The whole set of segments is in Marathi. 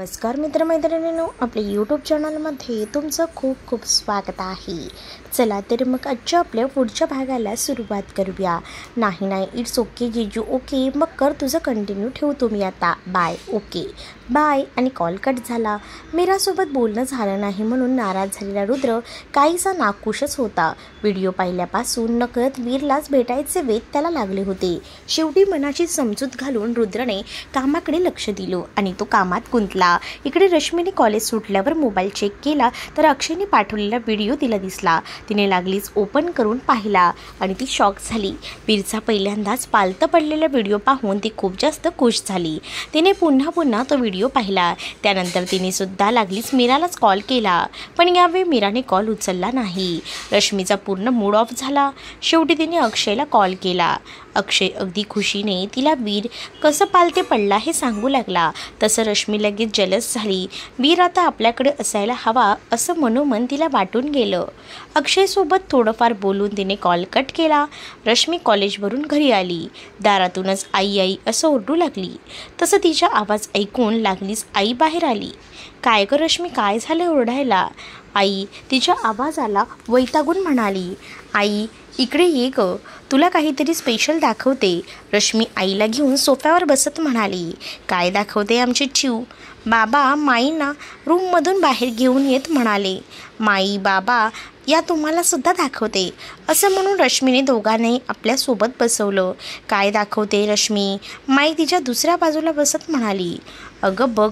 नमस्कार मित्रमैत्रिणींनो, आपल्या यूट्यूब चॅनलमध्ये तुमचं खूप खूप स्वागत आहे. चला तर मग आजच्या आपल्या पुढच्या भागाला सुरुवात करूया. नाही इट्स ओके जीजू, ओके मग कर तुझं कंटिन्यू, ठेवतो मी आता, बाय. Okay bye. आणि कॉल कट झाला. मीरासोबत बोलणं झालं नाही म्हणून नाराज झालेला रुद्र काहीसा नाखुशच होता. व्हिडिओ पाहिल्यापासून नकळत वीरलाच भेटायचे वेध त्याला लागले होते. शेवटी मनाची समजूत घालून रुद्रने कामाकडे लक्ष दिलं आणि तो कामात गुंतला. इकडे रश्मीने कॉलेज सुटल्यावर मोबाईल चेक केला तर अक्षयने पाठवलेला व्हिडिओ तिला दिसला. तिने लागलीच ओपन करून पाहिला आणि ती शॉक झाली. वीरचा पहिल्यांदाच पालतं पडलेला व्हिडिओ पाहून ती खूप जास्त खुश झाली. तिने पुन्हा तो व्हिडिओ पाहिला. त्यानंतर तिने सुद्धा लागलीच मीरालाच कॉल केला, पण यावेळी मीराने कॉल उचलला नाही. रश्मीचा पूर्ण मूड ऑफ झाला. शेवटी तिने अक्षयला कॉल केला. अक्षय अगदी खुशीने तिला वीर कसं पालते पडला हे सांगू लागला. तसं रश्मी लगेच जलस झाली. वीर आता आपल्याकडे असायला हवा असं मनोमन तिला वाटून गेलं. अक्षयसोबत थोडंफार बोलून तिने कॉल कट केला. रश्मी कॉलेजवरून घरी आली. दारातूनच आई आई असं ओरडू लागली. तसं तिचा आवाज ऐकून लागलीच आई बाहेर आली. काय ग रश्मी, काय झालं ओरडायला? आई तिच्या आवाजाला वैतागून म्हणाली. आई इकडे ये ग, तुला काहीतरी स्पेशल दाखवते. रश्मी आईला घेऊन सोफ्यावर बसत म्हणाली. काय दाखवते आमची चिव? बाबा माईंना रूममधून बाहेर घेऊन येत म्हणाले. माई बाबा या तुम्हाला सुद्धा दाखवते, असं म्हणून रश्मीने दोघांनाही आपल्यासोबत बसवलं. काय दाखवते रश्मी? माई तिच्या दुसऱ्या बाजूला बसत म्हणाली. अगं बघ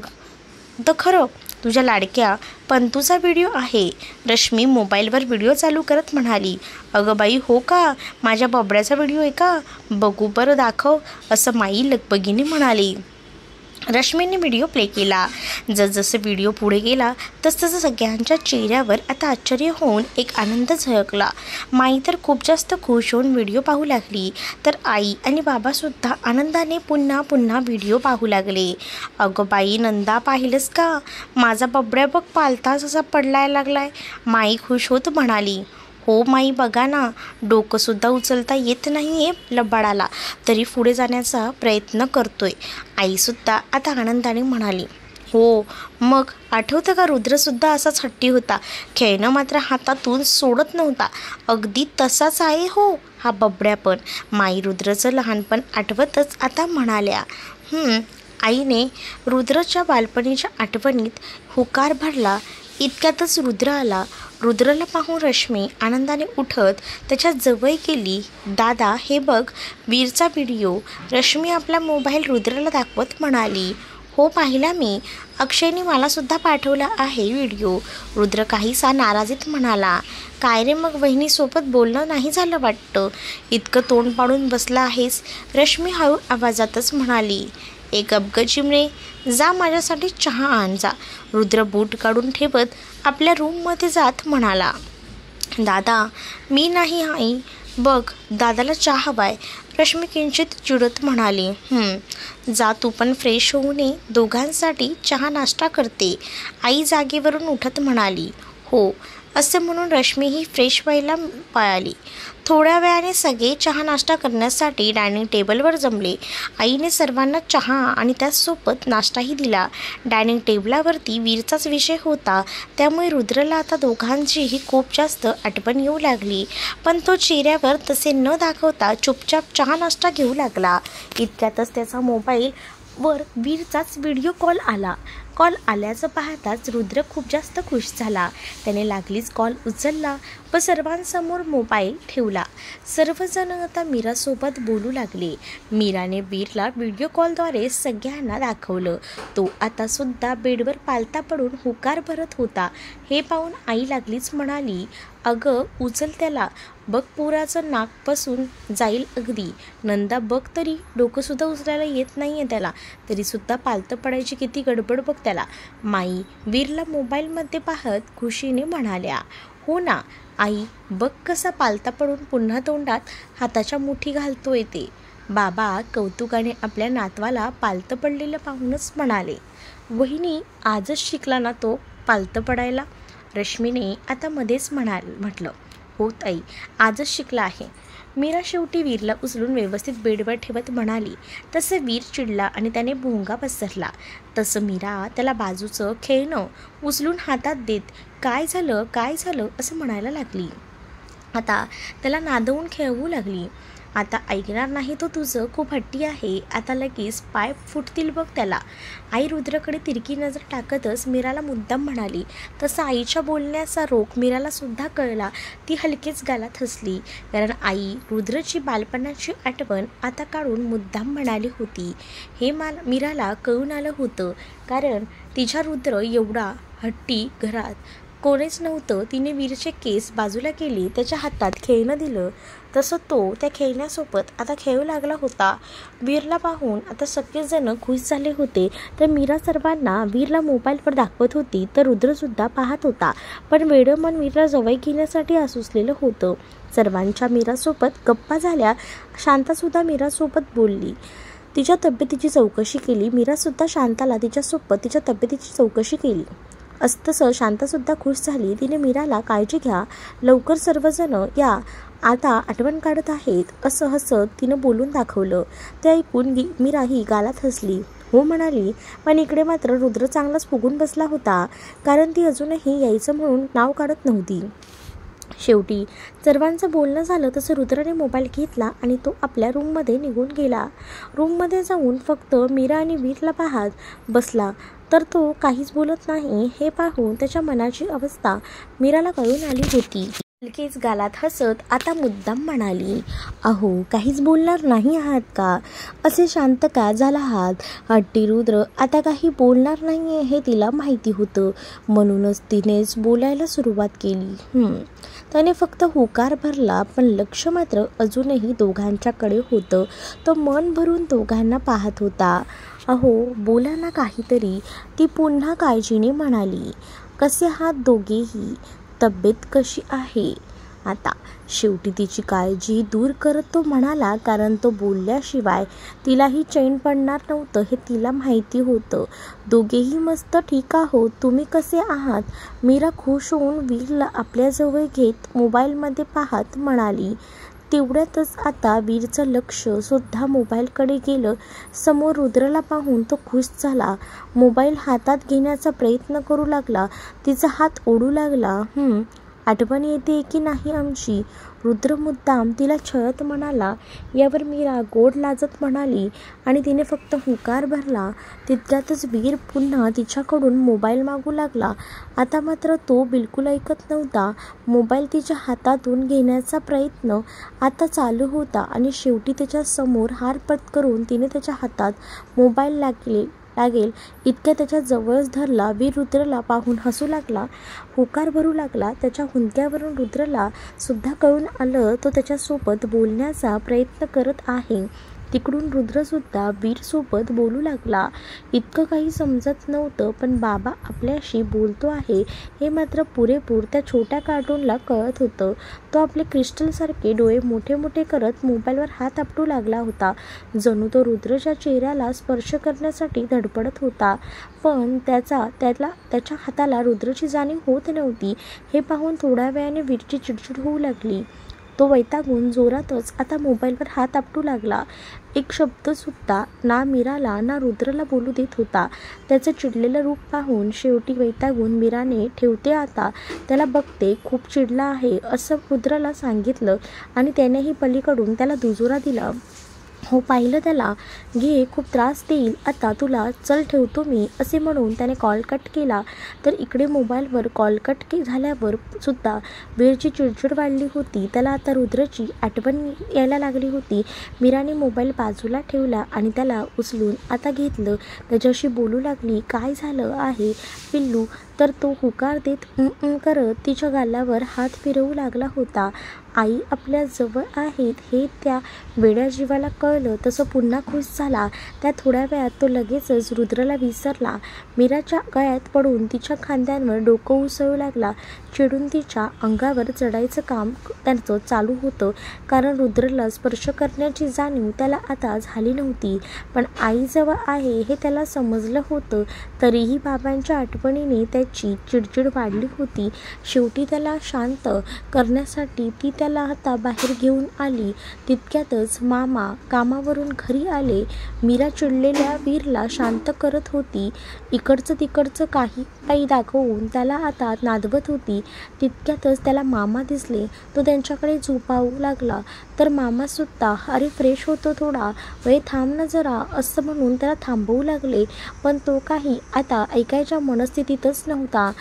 तर खरं, तुझ्या लाडक्या पंतूचा व्हिडिओ आहे. रश्मी मोबाईलवर व्हिडिओ चालू करत म्हणाली. अगं बाई हो का, माझ्या बबड्याचा व्हिडिओ आहे का? बघू बरं, दाखव, असं माई लगबगीने म्हणाली. रश्मीने व्हिडिओ प्ले केला. जसजसं व्हिडिओ पुढे गेला तसतसं सगळ्यांच्या चेहऱ्यावर आता आश्चर्य होऊन एक आनंद झळकला. माई तर खूप जास्त खुश होऊन व्हिडिओ पाहू लागली, तर आई आणि बाबासुद्धा आनंदाने पुन्हा व्हिडिओ पाहू लागले. अगं बाई नंदा, पाहिलंस का, माझा बबड्या बघ पालताच असा पडलाय लागलाय, माई खुश होत म्हणाली. हो माई, बघा ना, डोकंसुद्धा उचलता येत नाही आहे लबाडाला, तरी पुढे जाण्याचा प्रयत्न करतोय. आईसुद्धा आता आनंदाने म्हणाली. हो मग आठवतं का, रुद्रसुद्धा असाच हट्टी होता, खेळणं मात्र हातातून सोडत नव्हता. अगदी तसाच आहे हो हा बबड्या पण. माई रुद्रचं लहानपण आठवतच आता म्हणाल्या. आईने रुद्रच्या बालपणीच्या आठवणीत हुकार भरला. इतक्यातच रुद्र आला. रुद्रला पाहून रश्मी आनंदाने उठत त्याच्या जवळ गेली. दादा हे बघ वीरचा व्हिडिओ. रश्मी आपला मोबाईल रुद्रला दाखवत म्हणाली. हो पाहिला मी, अक्षयने मलासुद्धा पाठवला आहे व्हिडिओ. रुद्र काहीसा नाराजीत म्हणाला. काय रे मग वहिनीसोबत बोलणं नाही झालं वाटतं, इतकं तोंड पाडून बसला आहेस? रश्मी हळू आवाजातच म्हणाली. एक अबग चिमणे, जा माझ्यासाठी चहा आण जा. रुद्र बूट काढून ठेवत आपल्या रूममध्ये जात म्हणाला. दादा मी नाही आई, बघ दादाला चहा हवाय. रश्मी किंचित चिडत म्हणाली. जा तू पण फ्रेश होऊन ये, दोघांसाठी चहा नाश्ता करते. आई जागेवरून उठत म्हणाली. हो असं म्हणून रश्मी ही फ्रेश व्हायला पळाली. थोड्या वेळाने सगळे चहा नाश्ता करण्यासाठी डायनिंग टेबलवर जमले. आईने सर्वांना चहा आणि त्याचसोबत नाश्ताही दिला. डायनिंग टेबलावरती वीरचाच विषय होता, त्यामुळे रुद्रला आता दोघांचीही खूप जास्त आठवण येऊ लागली. पण तो चेहऱ्यावर तसे न दाखवता चुपचाप चहा नाश्ता घेऊ लागला. इतक्यातच त्याचा मोबाईलवर वीरचाच व्हिडिओ कॉल आला. कॉल आल्याचं पाहताच रुद्र खूप जास्त खुश झाला. त्याने लागलीच कॉल उचलला व सर्वांसमोर मोबाईल ठेवला. सर्वजण आता मीरासोबत बोलू लागले. मीराने वीरला व्हिडिओ कॉलद्वारे सगळ्यांना दाखवलं. तो आता सुद्धा बेडवर पालता पडून हुकार भरत होता. हे पाहून आई लागलीच म्हणाली. अगं उचल त्याला, बघ पोराचं नाक बसून जाईल अगदी. नंदा बघ तरी, डोकंसुद्धा उचलायला येत नाही आहे त्याला, तरीसुद्धा पालतं पडायची किती गडबड बघ त्याला. माई वीरला मोबाईलमध्ये पाहत खुशीने म्हणाल्या. हो ना आई, बघ कसा पालता पडून पुन्हा तोंडात हाताच्या मुठी घालतोय ते. बाबा कौतुकाने आपल्या नातवाला पालतं पडलेलं पाहूनच म्हणाले. वहिनी आजच शिकला ना तो पालतं पडायला? रश्मीने आता मध्येच म्हटलं. हो ताई, आजच शिकला आहे. मीरा शेवटी वीरला उचलून व्यवस्थित बेडवर ठेवत म्हणाली. तसे वीर चिडला आणि त्याने भोंगा पसरला. तसं मीरा त्याला बाजूचं खेळणं उचलून हातात देत काय झालं असं म्हणायला लागली. आता त्याला नादवून खेळवू लागली. आता ऐकणार नाही तो तुझं, खूप हट्टी आहे. आता लगेच पाय फुटतील बघ त्याला. आई रुद्रकडे तिरकी नजर टाकतच मीराला मुद्दाम म्हणाली. तसा आईच्या बोलण्याचा रोख मीराला सुद्धा कळला. ती हलकेच गालात हसली, कारण आई रुद्रची बालपणाची आठवण आता काढून मुद्दाम म्हणाली होती. हे मीराला कळून आलं होतं, कारण तिच्या रुद्र एवढा हट्टी घरात कोणीच नव्हतं. तिने वीरचे केस बाजूला केले, त्याच्या हातात खेळणं दिलं. तसं तो त्या खेळण्यासोबत आता खेळू लागला होता. वीरला पाहून आता सगळेजण खुश झाले होते. तर मीरा सर्वांना वीरला मोबाईलवर दाखवत होती, तर रुद्रसुद्धा पाहत होता. पण वेडं मन वीरला जवळ घेण्यासाठी आसुसलेलं होतं. सर्वांच्या मीरासोबत गप्पा झाल्या. शांतासुद्धा मीरासोबत बोलली, तिच्या तब्येतीची चौकशी केली. मीरासुद्धा शांताला तिच्यासोबत तिच्या तब्येतीची चौकशी केली. तसं शांतासुद्धा खुश झाली. तिने मीराला काळजी घ्या, लवकर सर्वजण या, आता आठवण काढत आहेत असं हसत तिनं बोलून दाखवलं. ते ऐकून मीराही गालात हसली. हो म्हणाली. पण इकडे मात्र रुद्र चांगलाच फुगून बसला होता, कारण ती अजूनही यायचं म्हणून नाव काढत नव्हती. शेवटी सर्वांचं बोलणं झालं. तसं रुद्राने मोबाईल घेतला आणि तो आपल्या रूममध्ये निघून गेला. रूममध्ये जाऊन फक्त मीरा आणि वीरला पाहत बसला, तर तो काहीच बोलत नाही. हे पाहून त्याच्या मनाची अवस्था मीराला कळून आली होती. हलकेच गालात हसत आता मुद्दाम म्हणाली, अहो काहीच बोलणार नाही आहात का? असे शांत का झाला आहात? हट्टी रुद्र आता काही बोलणार नाही हे तिला माहिती होतं, म्हणूनच तिनेच बोलायला सुरुवात केली. त्याने फक्त होकार भरला, पण लक्ष मात्र अजूनही दोघांच्याकडे होतं. तो मन भरून दोघांना पाहत होता. अहो बोला ना काहीतरी, ती पुन्हा काळजीने म्हणाली. कसे आहात दोघेही? तब्येत कशी आहे? आता शेवटी तिची काळजी दूर करत तो म्हणाला, कारण तो बोलल्याशिवाय तिलाही चैन पडणार नव्हतं हे तिला माहिती होतं. दोघेही मस्त ठीक आहोत, तुम्ही कसे आहात? मीरा खुश होऊन वीरला आपल्याजवळ घेत मोबाईलमध्ये पाहत म्हणाली. तेवढ्यातच आता वीरचं लक्ष सुद्धा मोबाईलकडे गेलं. समोर रुद्रला पाहून तो खुश झाला. मोबाईल हातात घेण्याचा प्रयत्न करू लागला. तिचा हात ओढू लागला. आठवण येते की नाही आमची? रुद्र मुद्दाम तिला छळत म्हणाला. यावर मीरा गोड लाजत म्हणाली आणि तिने फक्त हुकार भरला. तितक्यातच वीर पुन्हा तिच्याकडून मोबाईल मागू लागला. आता मात्र तो बिलकुल ऐकत नव्हता. मोबाईल तिच्या हातातून घेण्याचा प्रयत्न आता चालू होता आणि शेवटी त्याच्या समोर हार पत्करून तिने त्याच्या हातात मोबाईल लागेल इतक्या त्याच्या जवळच धरला. वीर रुद्रला पाहून हसू लागला, होकार भरू लागला. त्याच्या हुंदक्यावरून रुद्रला सुद्धा कळून आलं तो त्याच्यासोबत बोलण्याचा प्रयत्न करत आहे. तिकडून रुद्रसुद्धा वीरसोबत बोलू लागला. इतकं काही समजत नव्हतं, पण बाबा आपल्याशी बोलतो आहे हे मात्र पुरेपूर त्या छोट्या कार्टूनला कळत होतं. तो आपले क्रिस्टलसारखे डोळे मोठे मोठे करत मोबाईलवर हात आपटू लागला होता. जणू तो रुद्रच्या चेहऱ्याला स्पर्श करण्यासाठी धडपडत होता, पण त्याच्या हाताला रुद्रची जाणीव होत नव्हती. हे पाहून थोड्या वेळाने वीरची चिडचिड होऊ लागली. तो वैतागून जोरातच आता मोबाईलवर हात आपटू लागला. एक शब्दसुद्धा ना मीराला ना रुद्रला बोलू देत होता. त्याचं चिडलेलं रूप पाहून शेवटी वैतागून मीराने ठेवते आता, त्याला बघते, खूप चिडला आहे असं रुद्रला सांगितलं आणि त्यानेही पलीकडून त्याला दुजोरा दिला. हो पाहिलं त्याला, घे, खूप त्रास देईल आता तुला, चल ठेवतो मी असे म्हणून त्याने कॉल कट केला. तर इकडे मोबाईलवर कॉल कट झाल्यावर सुद्धा वीरची चिडचिड वाढली होती. त्याला आता रुद्रची आठवण यायला लागली होती. मीराने मोबाईल बाजूला ठेवला आणि त्याला उचलून आता घेतलं. त्याच्याशी बोलू लागली. काय झालं आहे पिल्लू? तर तो हुकार देत करत तिच्या गालावर हात फिरवू लागला होता. आई आपल्या जवळ आहेत हे त्या वेड्या जीवाला कळलं. तसं पुन्हा खुश झाला. त्या थोड्या वेळात तो लगेचच रुद्रला विसरला. मीराच्या गळ्यात पडून तिच्या खांद्यांवर डोकं उसळू लागला. चिडून तिच्या अंगावर चढायचं काम त्याचं चालू होतं, कारण रुद्रला स्पर्श करण्याची जाणीव त्याला आता झाली नव्हती. पण आई जवळ आहे हे त्याला समजलं होतं. तरीही बाबांच्या आठवणीने त्याची चिडचिड वाढली होती. शेवटी त्याला शांत करण्यासाठी ती त्याला आता बाहेर घेऊन आली. तितक्यातच मामा कामावरून घरी आले. मीरा चिडलेल्या वीरला शांत करत होती. इकडचं तिकडचं काही दाखवून त्याला आता नादवत होती. तितक्यातच त्याला मामा दिसले. तो त्यांच्याकडे झोपावू लागला. तर मामासुद्धा अरे फ्रेश होतो थोडा वेळ थांब ना जरा असं म्हणून त्याला थांबवू लागले. पण तो काही आता ऐकायच्या मनस्थितीतच नव्हता.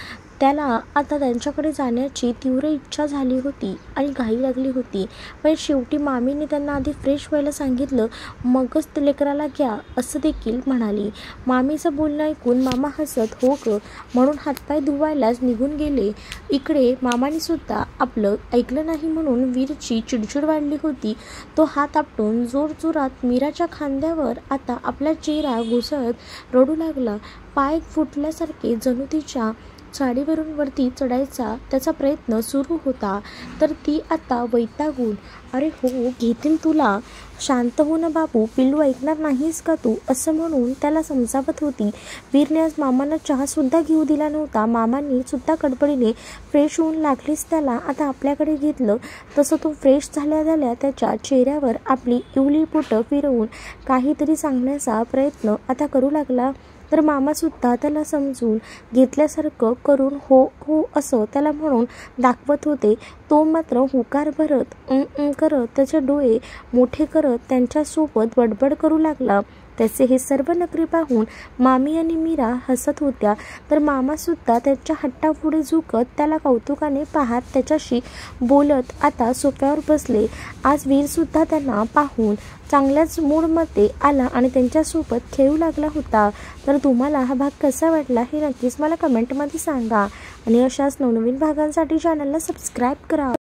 त्याला आता त्यांच्याकडे जाण्याची तीव्र इच्छा झाली होती आणि घाई लागली होती. पण शेवटी मामीने त्यांना आधी फ्रेश व्हायला सांगितलं, मगच लेकराला घ्या असं देखील म्हणाली. मामीचं बोलणं ऐकून मामा हसत हो ग म्हणून हातपाय धुवायलाच निघून गेले. इकडे मामाने सुद्धा आपलं ऐकलं नाही म्हणून वीरची चिडचिड वाढली होती. तो हात आपटून जोरजोरात मीराच्या खांद्यावर आता आपला चेहरा घुसळत रडू लागला. पाय फुटल्यासारखे जणू तिच्या साडीवरून वरती चढायचा त्याचा प्रयत्न सुरू होता. तर ती आता वैतागून अरे हो घेतील तुला, शांत हो ना बाबू, पिल्लू ऐकणार नाहीस का तू असं म्हणून त्याला समजावत होती. वीरने आज मामांना चहासुद्धा घेऊ दिला नव्हता. मामांनी सुद्धा कडबडीने फ्रेश होऊन लागलीच त्याला आता आपल्याकडे घेतलं. तसं तो फ्रेश झाल्या झाल्या त्याच्या चेहऱ्यावर आपली इवली बोटं फिरवून काहीतरी सांगण्याचा प्रयत्न आता करू लागला. तर मामासुद्धा त्याला समजून घेतल्यासारखं करून हो हो असं त्याला म्हणून दाखवत होते. तो मात्र हुकार भरत करत त्याचे डोळे मोठे करत त्यांच्यासोबत बडबड करू लागला. त्याचे हे सर्व नखरे पाहून मामी आणि मीरा हसत होत्या. तर मामासुद्धा त्याच्या हट्टापुढे झुकत त्याला कौतुकाने पाहत त्याच्याशी बोलत आता सोफ्यावर बसले. आज वीरसुद्धा त्यांना पाहून चांगल्याच मूडमध्ये आला आणि त्यांच्यासोबत खेळू लागला होता. तर तुम्हाला हा भाग कसा वाटला हे नक्कीच मला कमेंटमध्ये सांगा आणि अशाच नवनवीन भागांसाठी चॅनलला सबस्क्राईब करा.